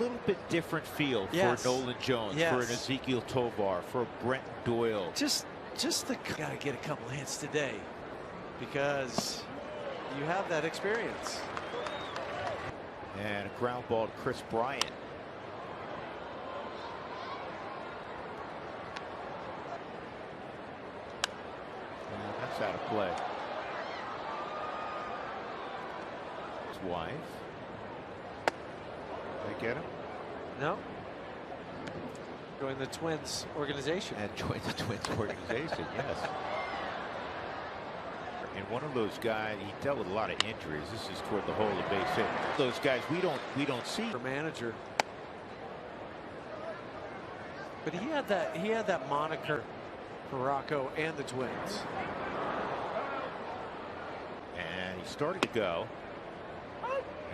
little bit different feel Yes. for Nolan Jones, Yes. for an Ezekiel Tovar, for a Brenton Doyle. Just gotta get a couple hits today because you have that experience. And a ground ball to Chris Bryant. And that's out of play. His wife. Did they get him? No. Join the Twins organization. And join the Twins organization, yes. And one of those guys, he dealt with a lot of injuries. This is toward the hole of base hit. Those guys we don't see. For manager. But he had that moniker for Rocco and the Twins. And he started to go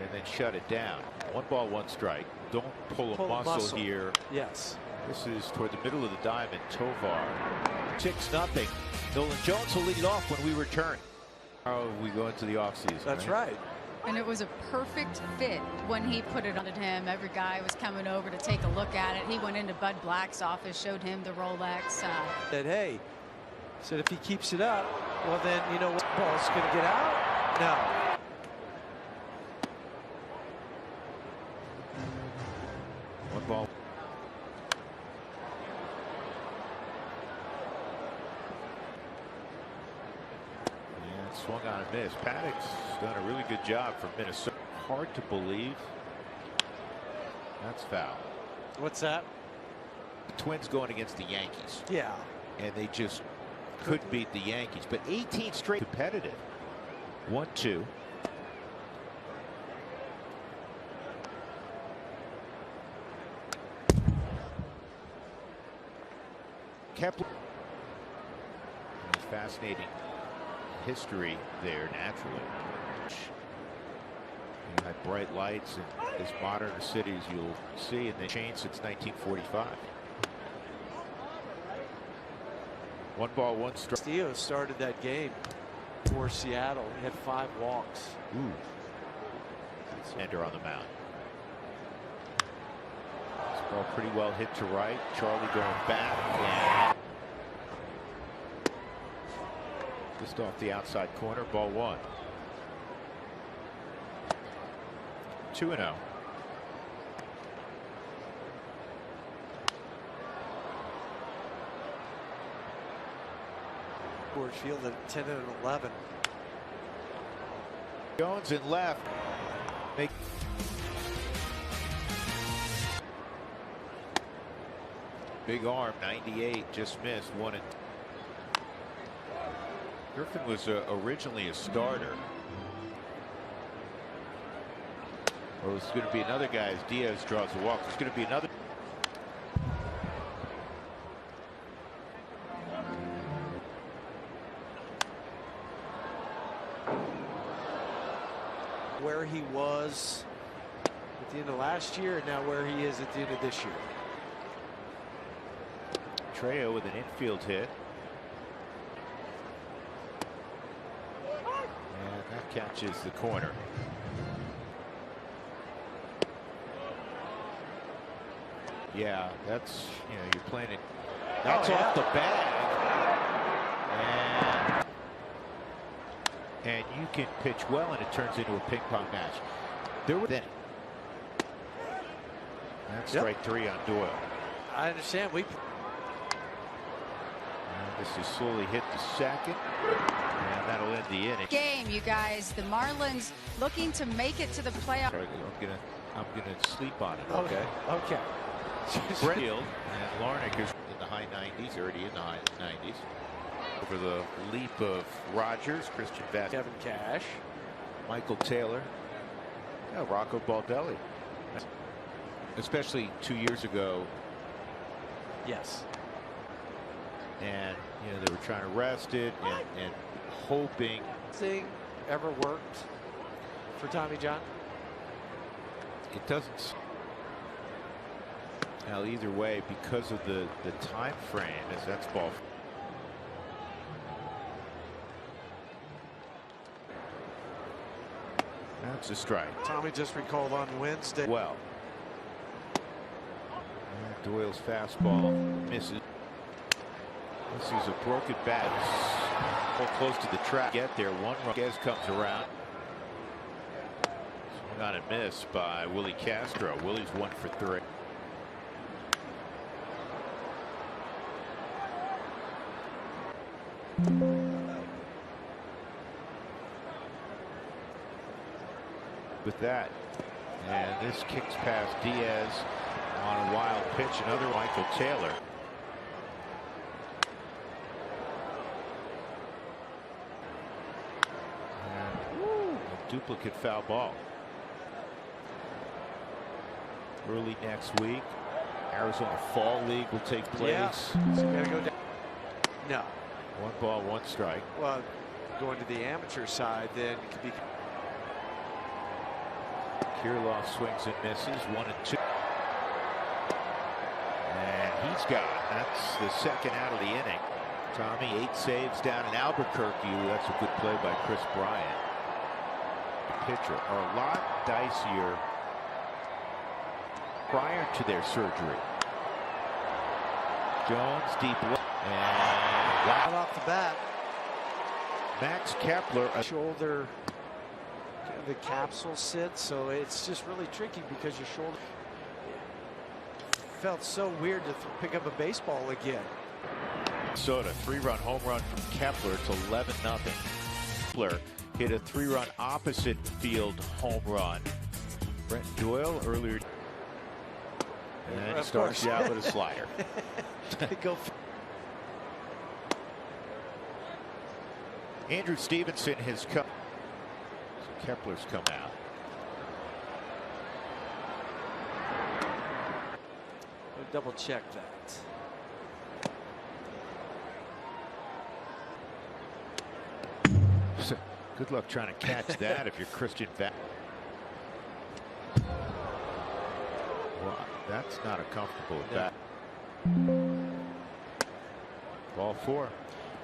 and then shut it down. 1 ball, 1 strike. Don't pull a muscle here. Yes. This is toward the middle of the diamond. Tovar. 6-0. Nolan Jones will lead it off when we return. We go into the offseason. That's right. And it was a perfect fit when he put it on him. Every guy was coming over to take a look at it. He went into Bud Black's office, showed him the Rolex. Said, hey, said if he keeps it up, well then you know what, ball's going to get out? No. One ball. Swung on and missed. Paddock's done a really good job for Minnesota. Hard to believe. That's foul. What's that? The Twins going against the Yankees. Yeah. And they just couldn't beat the Yankees. But 18 straight competitive. 1-2. Kepler. Fascinating history there naturally. You had bright lights in as modern a city as you'll see, and they changed since 1945. 1 ball, 1 strike. Castillo started that game for Seattle. He had 5 walks. Ooh. Ender on the mound. This ball pretty well hit to right. Charlie going back. And just off the outside corner, ball 1. 2-0. Coors Field at 10-11. Jones in left. Big arm, 98, just missed 1 and. Griffin was originally a starter. Well, there's going to be another guy as Diaz draws the walk. There's going to be another. Where he was at the end of last year and now where he is at the end of this year. Trejo with an infield hit. And that catches the corner. Yeah, that's, you know, you're playing it. That's off the bag. And you can pitch well and it turns into a ping pong match. There were then. That's strike 3 on Doyle. I understand. This is slowly hit the second, and that'll end the inning. Game, you guys. The Marlins looking to make it to the playoff. I'm gonna sleep on it. Okay. Okay. Brentfield and Larnick is in the high 90s, already in the high 90s. Over the leap of Rogers, Christian Vasquez, Kevin Cash, Michael Taylor, Rocco Baldelli. Especially 2 years ago. Yes. And you know they were trying to rest it and hoping. Thing ever worked for Tommy John? It doesn't. Now either way, because of the time frame, as that's ball. That's a strike. Tommy just recalled on Wednesday. Well, Doyle's fastball misses. This is a broken bat. So close to the track. Get there. One run. Guess comes around. Swung on and missed by Willie Castro. Willie's 1 for 3. With that, and this kicks past Diaz on a wild pitch. Another Michael Taylor. And a duplicate foul ball. Early next week, Arizona Fall League will take place. Yeah. So you gotta go down. No. 1 ball, 1 strike. Well, going to the amateur side, then it could be. Kirilloff swings and misses. 1 and 2. And he's got it. That's the second out of the inning. Tommy, 8 saves down in Albuquerque. That's a good play by Chris Bryant. The pitcher are a lot dicier prior to their surgery. Jones deep left. And Right off the bat, Max Kepler. Shoulder, the capsule sits, so it's just really tricky because your shoulder felt so weird to pick up a baseball again. Minnesota 3-run home run from Kepler. It's 11-0. Kepler hit a 3-run opposite field home run. Brent Doyle earlier. And he starts you out with a slider. Go. Andrew Stevenson has come. So Kepler's come out. We'll double check that. So good luck trying to catch that if you're Christian Vat. Well, that's not a comfortable bat. Ball 4.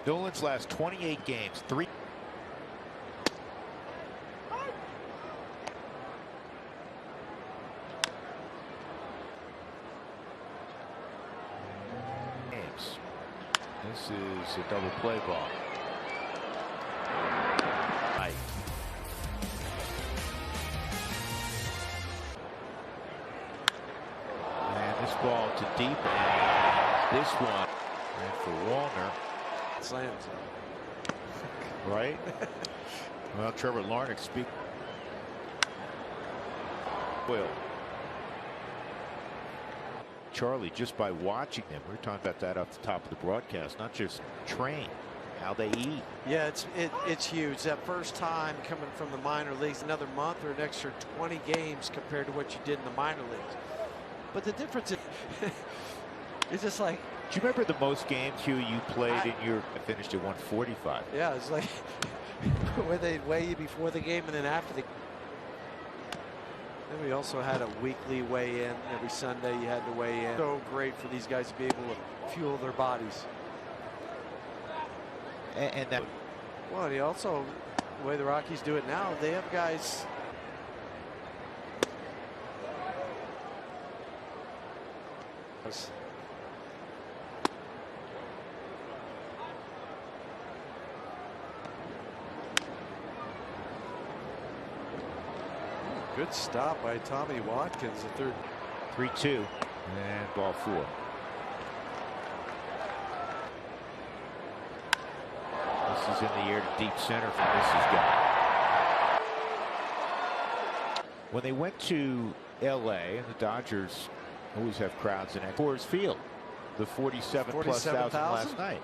Nolan's last 28 games, 3 games. This is a double play ball. Right. And this ball to deep. And this one. And for Wallner. Slammed. Right? Well, Trevor Larnach speak. Will. Charlie, just by watching them, we were talking about that off the top of the broadcast, not just train, how they eat. Yeah, it's huge. That first time coming from the minor leagues, another month or an extra 20 games compared to what you did in the minor leagues. But the difference is, it's just like. Do you remember the most games, Hugh, you played in your? I finished at 145. Yeah, it's like where they weigh you before the game and then after the. Then we also had a weekly weigh-in. Every Sunday you had to weigh in. So great for these guys to be able to fuel their bodies. And that. Well, and also the way the Rockies do it now, they have guys. Good stop by Tommy Watkins, the third. 3-2 and ball 4. This is in the air to deep center from this is gone. When they went to LA, and the Dodgers always have crowds in Coors Field, the 47 plus thousand last night.